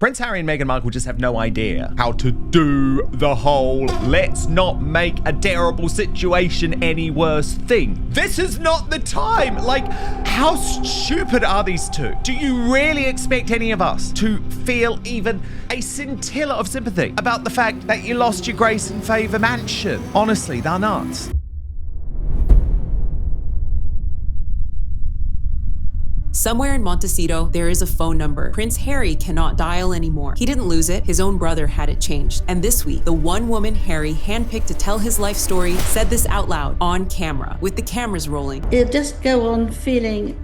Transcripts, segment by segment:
Prince Harry and Meghan Markle just have no idea how to do the whole let's not make a terrible situation any worse thing. This is not the time. Like, how stupid are these two? Do you really expect any of us to feel even a scintilla of sympathy about the fact that you lost your grace and favour mansion? Honestly, they're nuts. Somewhere in Montecito, there is a phone number Prince Harry cannot dial anymore. He didn't lose it, his own brother had it changed. And this week, the one woman Harry handpicked to tell his life story said this out loud on camera, with the cameras rolling. He'll just go on feeling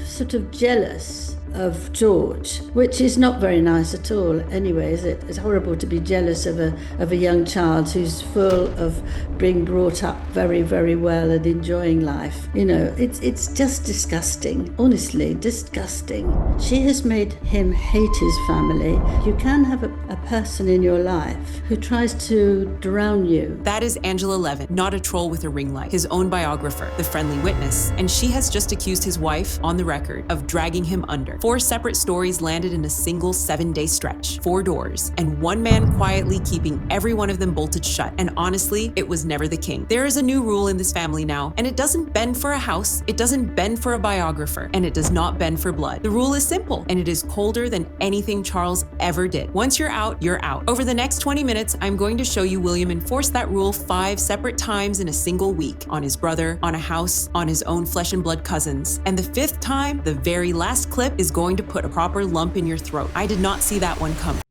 sort of jealous of George, which is not very nice at all anyway, is it? It's horrible to be jealous of a young child who's full of being brought up very, very well and enjoying life. You know, it's just disgusting, honestly, disgusting. She has made him hate his family. You can have a person in your life who tries to drown you. That is Angela Levin, not a troll with a ring light, his own biographer, the friendly witness. And she has just accused his wife, on the record, of dragging him under. 4 separate stories landed in a single 7-day stretch, 4 doors, and one man quietly keeping every one of them bolted shut. And honestly, it was never the king. There is a new rule in this family now, and it doesn't bend for a house, it doesn't bend for a biographer, and it does not bend for blood. The rule is simple, and it is colder than anything Charles ever did. Once you're out, you're out. Over the next 20 minutes, I'm going to show you William enforce that rule 5 separate times in a single week, on his brother, on a house, on his own flesh and blood cousins. And the 5th time, the very last clip, is going to put a proper lump in your throat. I did not see that one coming.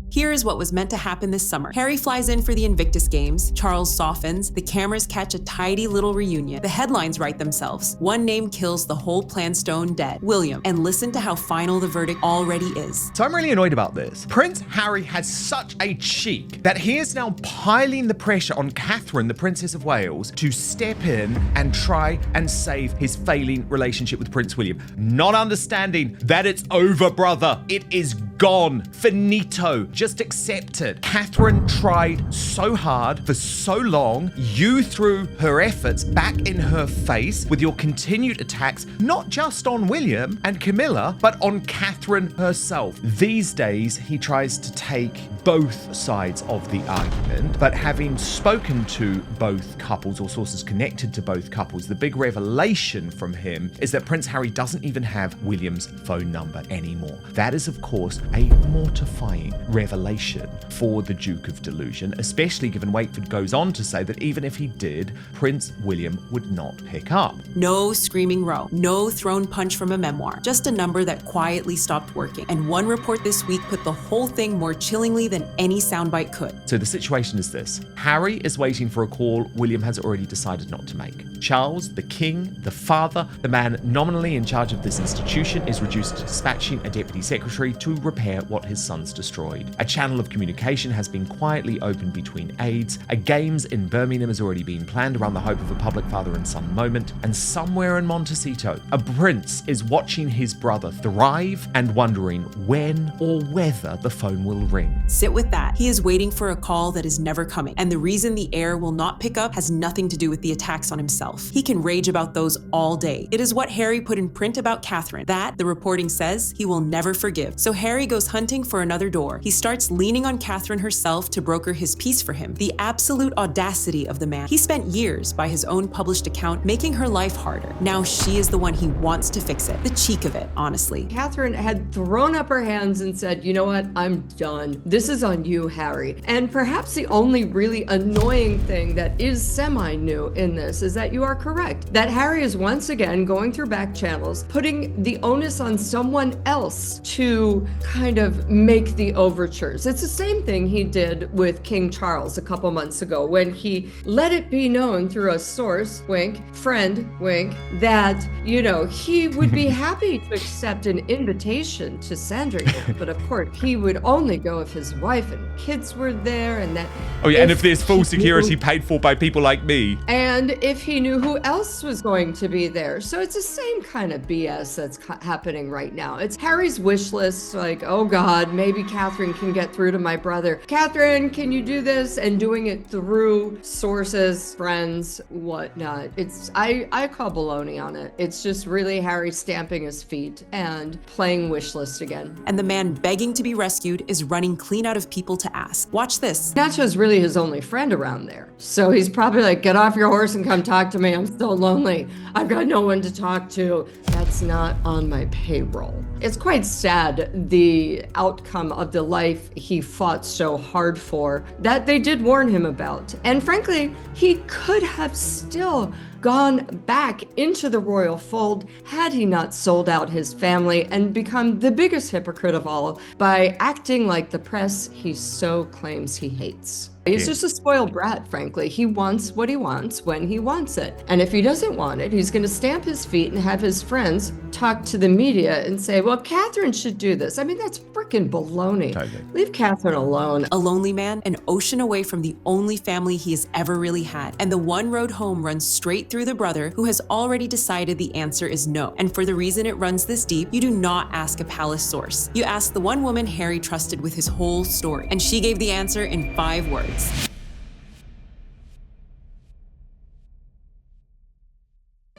Here is what was meant to happen this summer. Harry flies in for the Invictus Games, Charles softens, the cameras catch a tidy little reunion. The headlines write themselves. One name kills the whole plan stone dead, William. And listen to how final the verdict already is. So I'm really annoyed about this. Prince Harry has such a cheek that he is now piling the pressure on Catherine, the Princess of Wales, to step in and try and save his failing relationship with Prince William. Not understanding that it's over, brother. It is gone. Finito. Just accept it. Catherine tried so hard for so long. You threw her efforts back in her face with your continued attacks, not just on William and Camilla, but on Catherine herself. These days, he tries to take both sides of the argument, but having spoken to both couples or sources connected to both couples, the big revelation from him is that Prince Harry doesn't even have William's phone number anymore. That is, of course, a mortifying revelation for the Duke of Delusion, especially given Wakeford goes on to say that even if he did, Prince William would not pick up. No screaming row, no thrown punch from a memoir, just a number that quietly stopped working. And one report this week put the whole thing more chillingly than any soundbite could. So the situation is this. Harry is waiting for a call William has already decided not to make. Charles, the king, the father, the man nominally in charge of this institution, is reduced to dispatching a deputy secretary to repair what his sons destroyed. A channel of communication has been quietly opened between aides. A games in Birmingham has already been planned around the hope of a public father and son moment. And somewhere in Montecito, a prince is watching his brother thrive and wondering when or whether the phone will ring. Sit with that. He is waiting for a call that is never coming. And the reason the heir will not pick up has nothing to do with the attacks on himself. He can rage about those all day. It is what Harry put in print about Catherine. That, the reporting says, he will never forgive. So Harry goes hunting for another door. He starts leaning on Catherine herself to broker his peace for him. The absolute audacity of the man. He spent years, by his own published account, making her life harder. Now she is the one he wants to fix it. The cheek of it, honestly. Catherine had thrown up her hands and said, you know what, I'm done. This is on you, Harry. And perhaps the only really annoying thing that is semi-new in this is that you are correct. That Harry is once again going through back channels, putting the onus on someone else to kind of make the overtures. It's the same thing he did with King Charles a couple months ago when he let it be known through a source, wink, friend, wink, that, you know, he would be happy to accept an invitation to Sandringham. But of course, he would only go if his wife and kids were there and that. Oh yeah, and if there's full security paid for by people like me. And if he knew who else was going to be there. So it's the same kind of BS that's happening right now. It's Harry's wish list, like, oh God, maybe Catherine can get through to my brother. Catherine, can you do this? And doing it through sources, friends, whatnot. I call baloney on it. It's just really Harry stamping his feet and playing wish list again. And the man begging to be rescued is running clean out of people to ask. Watch this. Nacho's really his only friend around there. So he's probably like, get off your horse and come talk to me. I'm so lonely. I've got no one to talk to. That's not on my payroll. It's quite sad, the outcome of the life he fought so hard for, that they did warn him about. And frankly, he could have still gone back into the royal fold had he not sold out his family and become the biggest hypocrite of all by acting like the press he so claims he hates. He's just a spoiled brat, frankly. He wants what he wants when he wants it. And if he doesn't want it, he's going to stamp his feet and have his friends talk to the media and say, well, Catherine should do this. I mean, that's freaking baloney. Totally. Leave Catherine alone. A lonely man, an ocean away from the only family he has ever really had. And the one road home runs straight through the brother who has already decided the answer is no. And for the reason it runs this deep, you do not ask a palace source. You ask the one woman Harry trusted with his whole story. And she gave the answer in 5 words.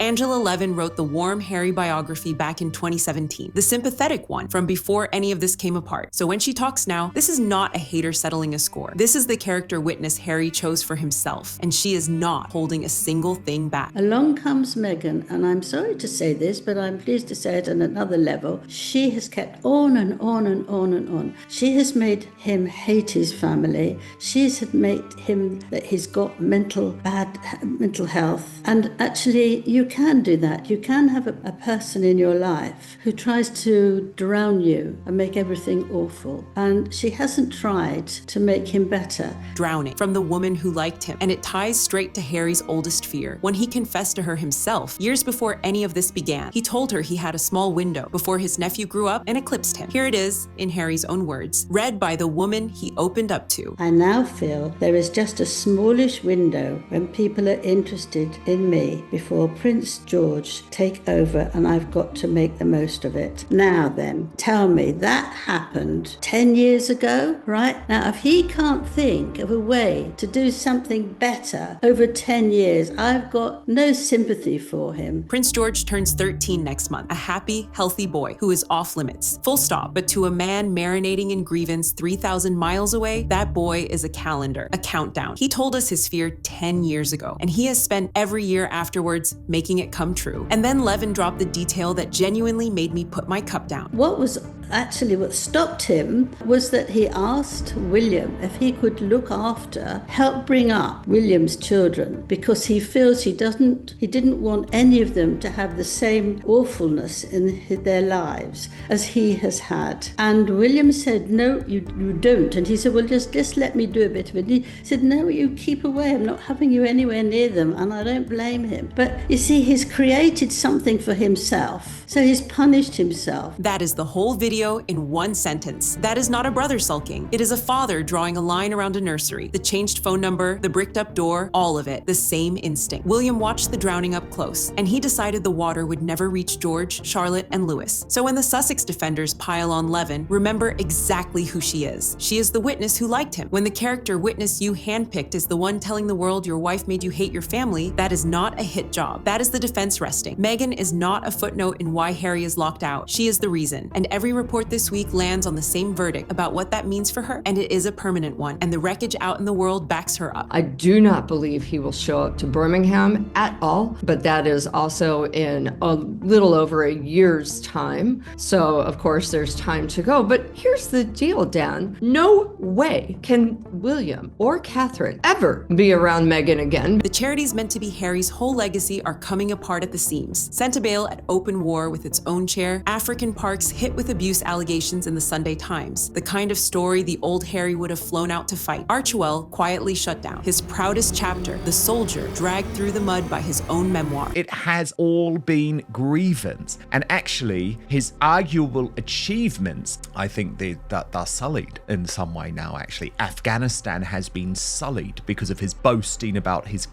Angela Levin wrote the warm Harry biography back in 2017, the sympathetic one from before any of this came apart. So when she talks now, this is not a hater settling a score. This is the character witness Harry chose for himself, and she is not holding a single thing back. Along comes Meghan, and I'm sorry to say this, but I'm pleased to say it on another level. She has kept on and on and on and on. She has made him hate his family. She's made him that he's got bad mental health. And actually, you can do that. You can have a person in your life who tries to drown you and make everything awful. And she hasn't tried to make him better. Drowning from the woman who liked him. And it ties straight to Harry's oldest fear. When he confessed to her himself, years before any of this began, he told her he had a small window before his nephew grew up and eclipsed him. Here it is, in Harry's own words, read by the woman he opened up to. I now feel there is just a smallish window when people are interested in me before Prince George take over, and I've got to make the most of it. Now then, tell me, that happened 10 years ago, right? Now, if he can't think of a way to do something better over 10 years, I've got no sympathy for him. Prince George turns 13 next month, a happy, healthy boy who is off limits. Full stop. But to a man marinating in grievance 3,000 miles away, that boy is a calendar, a countdown. He told us his fear 10 years ago, and he has spent every year afterwards making it come true. And then Levin dropped the detail that genuinely made me put my cup down. What stopped him was that he asked William if he could help bring up William's children, because he feels he didn't want any of them to have the same awfulness in their lives as he has had. And William said, no, you don't. And he said, well, just let me do a bit of it. And he said, no, you keep away. I'm not having you anywhere near them. And I don't blame him. But you see, he's created something for himself. So he's punished himself. That is the whole video in one sentence. That is not a brother sulking. It is a father drawing a line around a nursery. The changed phone number, the bricked up door, all of it. The same instinct. William watched the drowning up close, and he decided the water would never reach George, Charlotte, and Louis. So when the Sussex defenders pile on Levin, remember exactly who she is. She is the witness who liked him. When the character witness you handpicked is the one telling the world your wife made you hate your family, that is not a hit job. That is the defense resting. Meghan is not a footnote in why Harry is locked out. She is the reason. And every report this week lands on the same verdict about what that means for her, and it is a permanent one, and the wreckage out in the world backs her up. I do not believe he will show up to Birmingham at all, but that is also in a little over a year's time. So, of course, there's time to go. But here's the deal, Dan. No way can William or Catherine ever be around Meghan again. The charities meant to be Harry's whole legacy are coming apart at the seams. Centabale at open war with its own chair, African parks hit with abuse allegations in the Sunday Times, the kind of story the old Harry would have flown out to fight. Archewell quietly shut down. His proudest chapter, the soldier dragged through the mud by his own memoir. It has all been grievance. And actually, his arguable achievements, I think that they're sullied in some way now, actually. Afghanistan has been sullied because of his boasting about his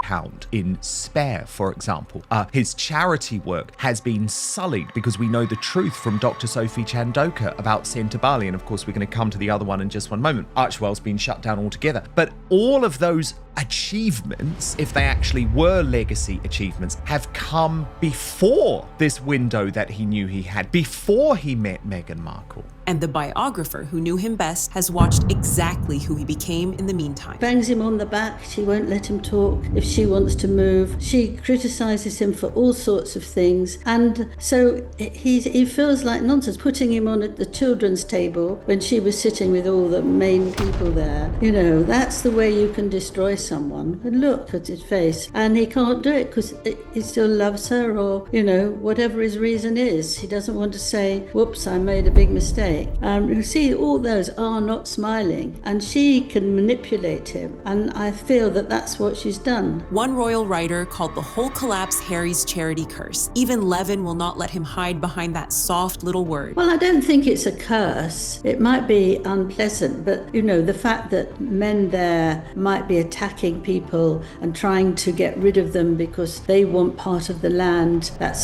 account in Spare, for example. His charity work has been sullied because we know the truth from Dr. Sophie Chandoka about Centre Bali, and of course we're going to come to the other one in just one moment. Archewell's been shut down altogether. But all of those achievements, if they actually were legacy achievements, have come before this window that he knew he had, before he met Meghan Markle. And the biographer who knew him best has watched exactly who he became in the meantime. Bangs him on the back, she won't let him talk if she wants to move. She criticises him for all sorts of things. And so he feels like nonsense, putting him on at the children's table when she was sitting with all the main people there. You know, that's the way you can destroy someone. And look at his face. And he can't do it because he still loves her, or, you know, whatever his reason is. He doesn't want to say, whoops, I made a big mistake. You see, all those are not smiling, and she can manipulate him, and I feel that that's what she's done. One royal writer called the whole collapse Harry's charity curse. Even Levin will not let him hide behind that soft little word. Well, I don't think it's a curse. It might be unpleasant, but, you know, the fact that men there might be attacking people and trying to get rid of them because they want part of the land, that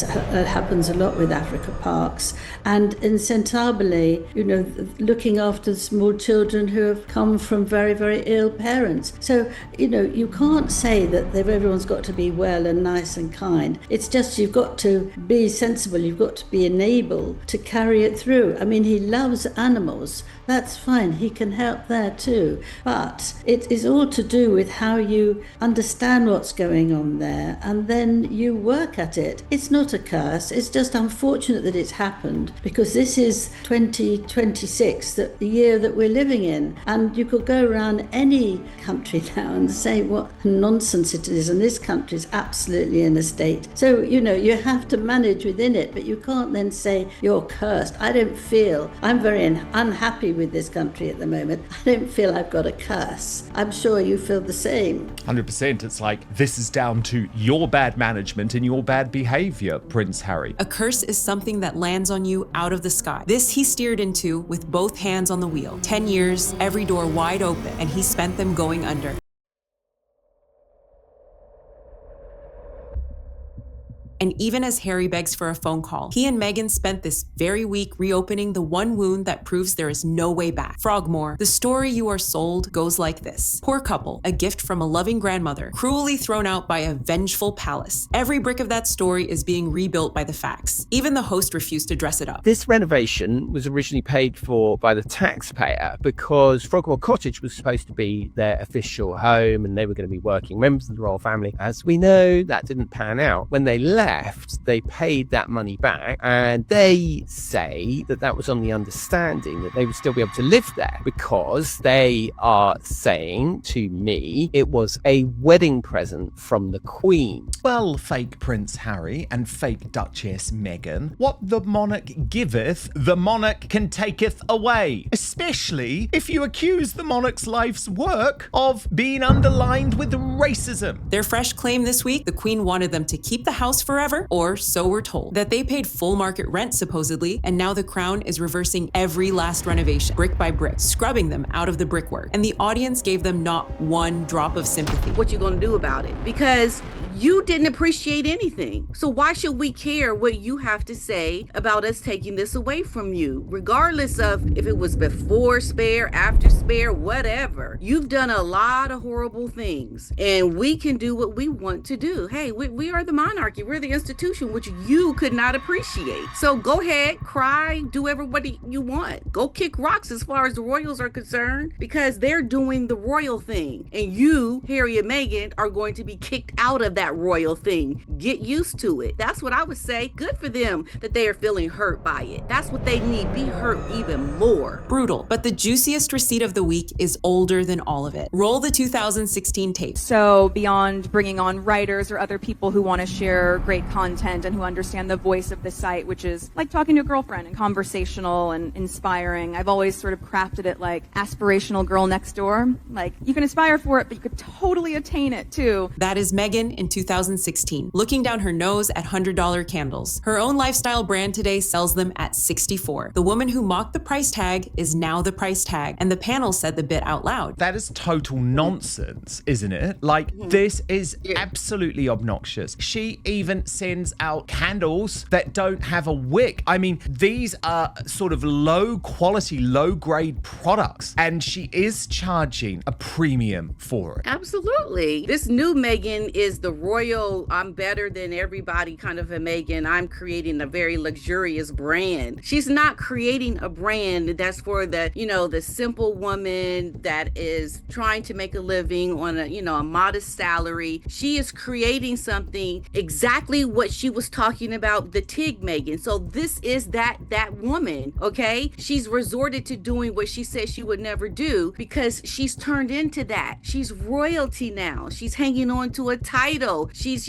happens a lot with Africa Parks. And in Centarbally, you know, looking after small children who have come from very, very ill parents. So, you know, you can't say that everyone's got to be well and nice and kind. It's just you've got to be sensible. You've got to be enabled to carry it through. I mean, he loves animals. That's fine. He can help there too. But it is all to do with how you understand what's going on there and then you work at it. It's not a curse. It's just unfortunate that it's happened because this is 2026, the year that we're living in. And you could go around any country now and say what nonsense it is. And this country is absolutely in a state. So, you know, you have to manage within it, but you can't then say you're cursed. I'm very unhappy with this country at the moment. I don't feel I've got a curse. I'm sure you feel the same. 100%. It's like, this is down to your bad management and your bad behavior, Prince Harry. A curse is something that lands on you out of the sky. This he steered into with both hands on the wheel. 10 years, every door wide open, and he spent them going under. And even as Harry begs for a phone call, he and Meghan spent this very week reopening the one wound that proves there is no way back. Frogmore, the story you are sold goes like this. Poor couple, a gift from a loving grandmother, cruelly thrown out by a vengeful palace. Every brick of that story is being rebuilt by the facts. Even the host refused to dress it up. This renovation was originally paid for by the taxpayer because Frogmore Cottage was supposed to be their official home and they were going to be working members of the royal family. As we know, that didn't pan out. When they left, they paid that money back, and they say that that was on the understanding that they would still be able to live there because they are saying to me it was a wedding present from the Queen. Well, fake Prince Harry and fake Duchess Meghan, what the monarch giveth, the monarch can taketh away. Especially if you accuse the monarch's life's work of being underlined with racism. Their fresh claim this week, the Queen wanted them to keep the house forever, or so we're told. That they paid full market rent, supposedly, and now the Crown is reversing every last renovation, brick by brick, scrubbing them out of the brickwork. And the audience gave them not one drop of sympathy. What you gonna do about it? Because you didn't appreciate anything. So why should we care what you have to say about us taking this away from you? Regardless of if it was before Spare, after Spare, whatever. You've done a lot of horrible things, and we can do what we want to do. Hey, we are the monarchy. We're the institution, which you could not appreciate. So go ahead, cry, do everybody you want. Go kick rocks as far as the royals are concerned, because they're doing the royal thing. And you, Harry and Meghan, are going to be kicked out of that royal thing. Get used to it. That's what I would say. Good for them that they are feeling hurt by it. That's what they need. Be hurt even more. Brutal. But the juiciest receipt of the week is older than all of it. Roll the 2016 tape. So beyond bringing on writers or other people who want to share great content and who understand the voice of the site, which is like talking to a girlfriend and conversational and inspiring, I've always sort of crafted it like aspirational girl next door. Like, you can aspire for it, but you could totally attain it too. That is Meghan in 2016, looking down her nose at $100 candles. Her own lifestyle brand today sells them at $64. The woman who mocked the price tag is now the price tag, and the panel said the bit out loud. That is total nonsense, isn't it? Like, this is absolutely obnoxious. She even sends out candles that don't have a wick. I mean, these are sort of low quality, low grade products, and she is charging a premium for it. Absolutely. This new Meghan is the royal, I'm better than everybody kind of a Meghan. I'm creating a very luxurious brand. She's not creating a brand that's for the, the simple woman that is trying to make a living on a modest salary. She is creating something exactly what she was talking about, the Tig Meghan. So this is that woman, okay? She's resorted to doing what she said she would never do because she's turned into that. She's royalty now. She's hanging on to a title. She's,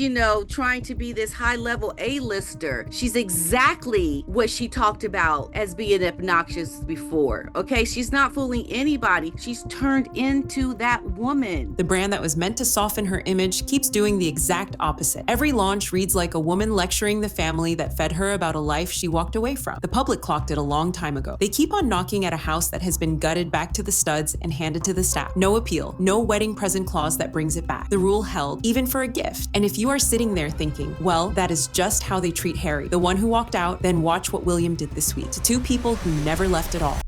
trying to be this high-level A-lister. She's exactly what she talked about as being obnoxious before, okay? She's not fooling anybody. She's turned into that woman. The brand that was meant to soften her image keeps doing the exact opposite. Every launch reads like a woman lecturing the family that fed her about a life she walked away from. The public clocked it a long time ago. They keep on knocking at a house that has been gutted back to the studs and handed to the staff. No appeal, no wedding present clause that brings it back. The rule held, even for a gift. And if you are sitting there thinking, well, that is just how they treat Harry, the one who walked out, then watch what William did this week to two people who never left at all.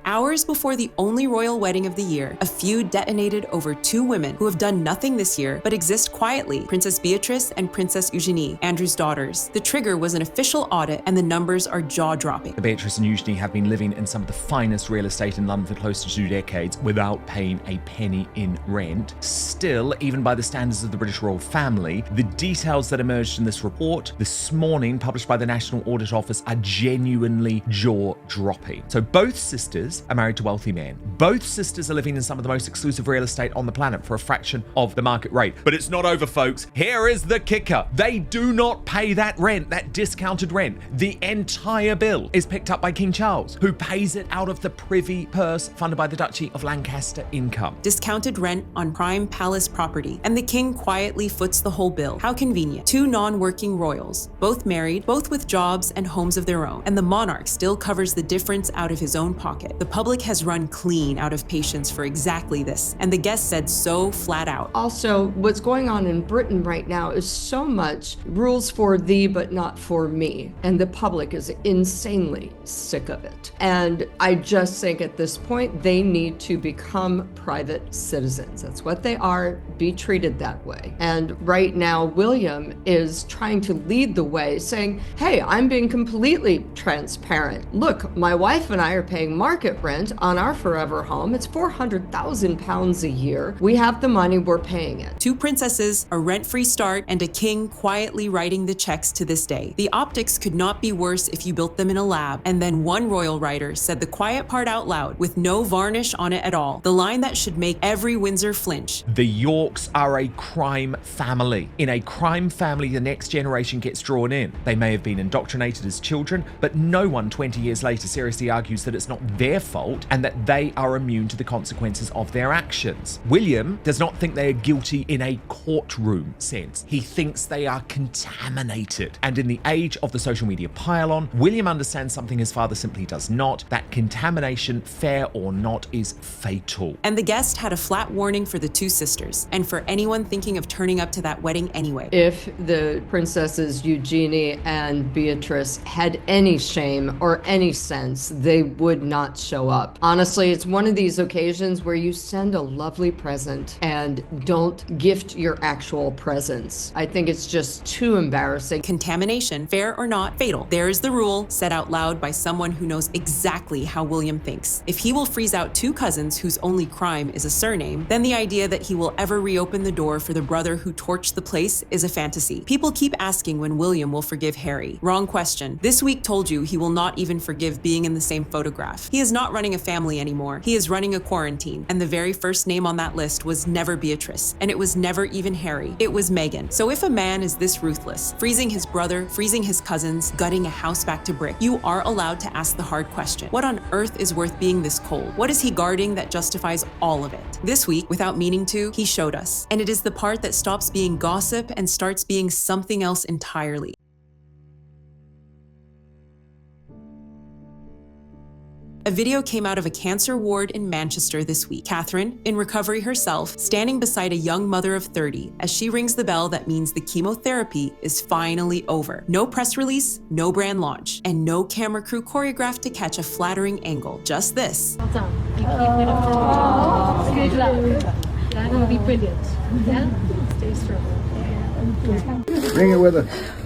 Hours before the only royal wedding of the year, a feud detonated over two women who have done nothing this year but exist quietly, Princess Beatrice and Princess Eugenie, Andrew's daughters. The trigger was an official audit and the numbers are jaw-dropping. Beatrice and Eugenie have been living in some of the finest real estate in London for close to 2 decades without paying a penny in rent. Still, even by the standards of the British royal family, the details that emerged in this report this morning, published by the National Audit Office, are genuinely jaw-dropping. So both sisters are married to wealthy men. Both sisters are living in some of the most exclusive real estate on the planet for a fraction of the market rate. But it's not over, folks. Here is the kicker. They do not pay that rent, that discounted rent. The entire bill is picked up by King Charles, who pays it out of the privy purse funded by the Duchy of Lancaster income. Discounted rent on prime palace property, and the king quietly foots the whole bill. How convenient. Two non-working royals, both married, both with jobs and homes of their own, and the monarch still covers the difference out of his own pocket. The public has run clean out of patience for exactly this, and the guest said so flat out. Also, what's going on in Britain right now is so much rules for thee but not for me, and the public is insanely sick of it. And I just think at this point they need to become private citizens. That's what they are. Be treated that way. And right now William is trying to lead the way, saying, hey, I'm being completely transparent. Look, my wife and I are paying market rent on our forever home. It's £400,000 a year. We have the money, we're paying it. Two princesses, a rent-free start, and a king quietly writing the checks to this day. The optics could not be worse if you built them in a lab. And then one royal writer said the quiet part out loud with no varnish on it at all. The line that should make every Windsor flinch. The Yorks are a crime family. In a crime family, the next generation gets drawn in. They may have been indoctrinated as children, but no one 20 years later seriously argues that it's not their fault and that they are immune to the consequences of their actions. William does not think they are guilty in a courtroom sense. He thinks they are contaminated. And in the age of the social media pile-on, William understands something his father simply does not. That contamination, fair or not, is fatal. And the guest had a flat warning for the two sisters, and for anyone thinking of turning up to that wedding anyway. If the princesses Eugenie and Beatrice had any shame or any sense, they would not show up. Honestly, it's one of these occasions where you send a lovely present and don't gift your actual presents. I think it's just too embarrassing. Contamination, fair or not, fatal. There is the rule, said out loud by someone who knows exactly how William thinks. If he will freeze out two cousins whose only crime is a surname, then the idea that he will ever reopen the door for the brother who torched the place is a fantasy. People keep asking when William will forgive Harry. Wrong question. This week told you he will not even forgive being in the same photograph. He is not running a family anymore. He is running a quarantine, and the very first name on that list was never Beatrice, and it was never even Harry. It was Meghan. So if a man is this ruthless, freezing his brother, freezing his cousins, gutting a house back to brick, you are allowed to ask the hard question. What on earth is worth being this cold? What is he guarding that justifies all of it? This week, without meaning to, he showed us. And it is the part that stops being gossip and starts being something else entirely. A video came out of a cancer ward in Manchester this week. Catherine, in recovery herself, standing beside a young mother of 30 as she rings the bell that means the chemotherapy is finally over. No press release, no brand launch, and no camera crew choreographed to catch a flattering angle. Just this. Well done. You keep it up. Good luck. That will be brilliant. Yeah? Stay strong. Bring it with her.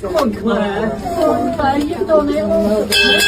Come on, Claire. Come on, Claire. You've done it.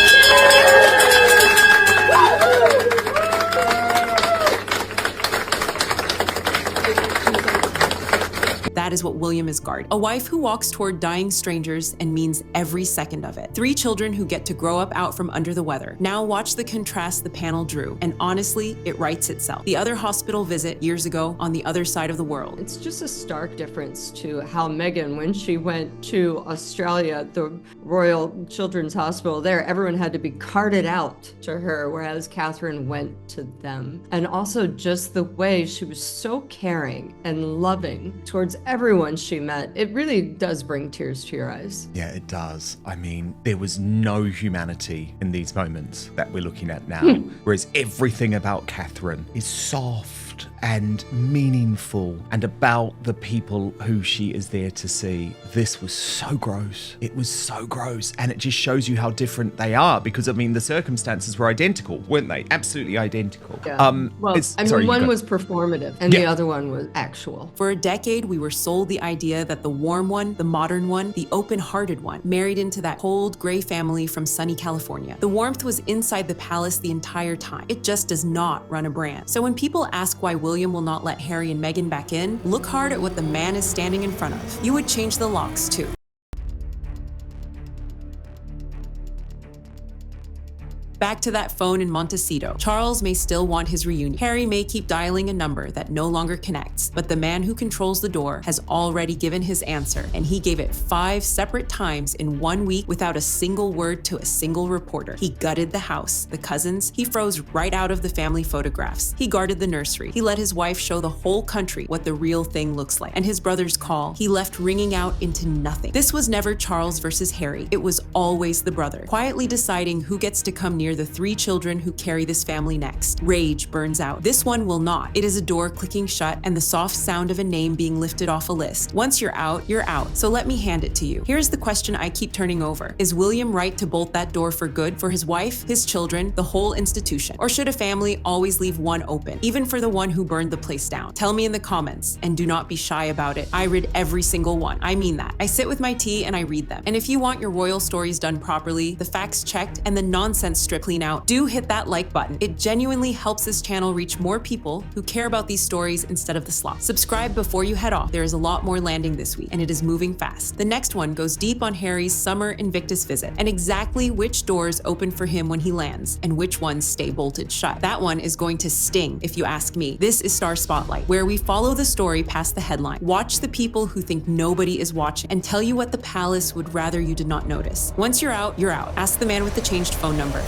That is what William is guarding. A wife who walks toward dying strangers and means every second of it. 3 children who get to grow up out from under the weather. Now watch the contrast the panel drew, and honestly, it writes itself. The other hospital visit years ago on the other side of the world. It's just a stark difference to how Meghan, when she went to Australia, the Royal Children's Hospital there, everyone had to be carted out to her, whereas Catherine went to them. And also just the way she was so caring and loving towards everyone she met. It really does bring tears to your eyes. Yeah, it does. I mean, there was no humanity in these moments that we're looking at now. Whereas everything about Catherine is soft and meaningful and about the people who she is there to see. This was so gross. It was so gross. And it just shows you how different they are because, I mean, the circumstances were identical, weren't they? Absolutely identical. Yeah. One was performative and the other one was actual. For a decade, we were sold the idea that the warm one, the modern one, the open-hearted one, married into that cold, gray family from sunny California. The warmth was inside the palace the entire time. It just does not run a brand. So when people ask why William will not let Harry and Meghan back in, look hard at what the man is standing in front of. You would change the locks too. Back to that phone in Montecito. Charles may still want his reunion. Harry may keep dialing a number that no longer connects, but the man who controls the door has already given his answer, and he gave it 5 separate times in 1 week without a single word to a single reporter. He gutted the house, the cousins, he froze right out of the family photographs. He guarded the nursery. He let his wife show the whole country what the real thing looks like. And his brother's call, he left ringing out into nothing. This was never Charles versus Harry. It was always the brother, quietly deciding who gets to come near the 3 children who carry this family next. Rage burns out. This one will not. It is a door clicking shut and the soft sound of a name being lifted off a list. Once you're out, you're out. So let me hand it to you. Here's the question I keep turning over. Is William right to bolt that door for good for his wife, his children, the whole institution? Or should a family always leave one open, even for the one who burned the place down? Tell me in the comments, and do not be shy about it. I read every single one. I mean that. I sit with my tea and I read them. And if you want your royal stories done properly, the facts checked, and the nonsense stripped clean out, do hit that like button. It genuinely helps this channel reach more people who care about these stories instead of the slop. Subscribe before you head off. There is a lot more landing this week, and it is moving fast. The next one goes deep on Harry's summer Invictus visit, and exactly which doors open for him when he lands, and which ones stay bolted shut. That one is going to sting, if you ask me. This is Star Spotlight, where we follow the story past the headline, watch the people who think nobody is watching, and tell you what the palace would rather you did not notice. Once you're out, you're out. Ask the man with the changed phone number.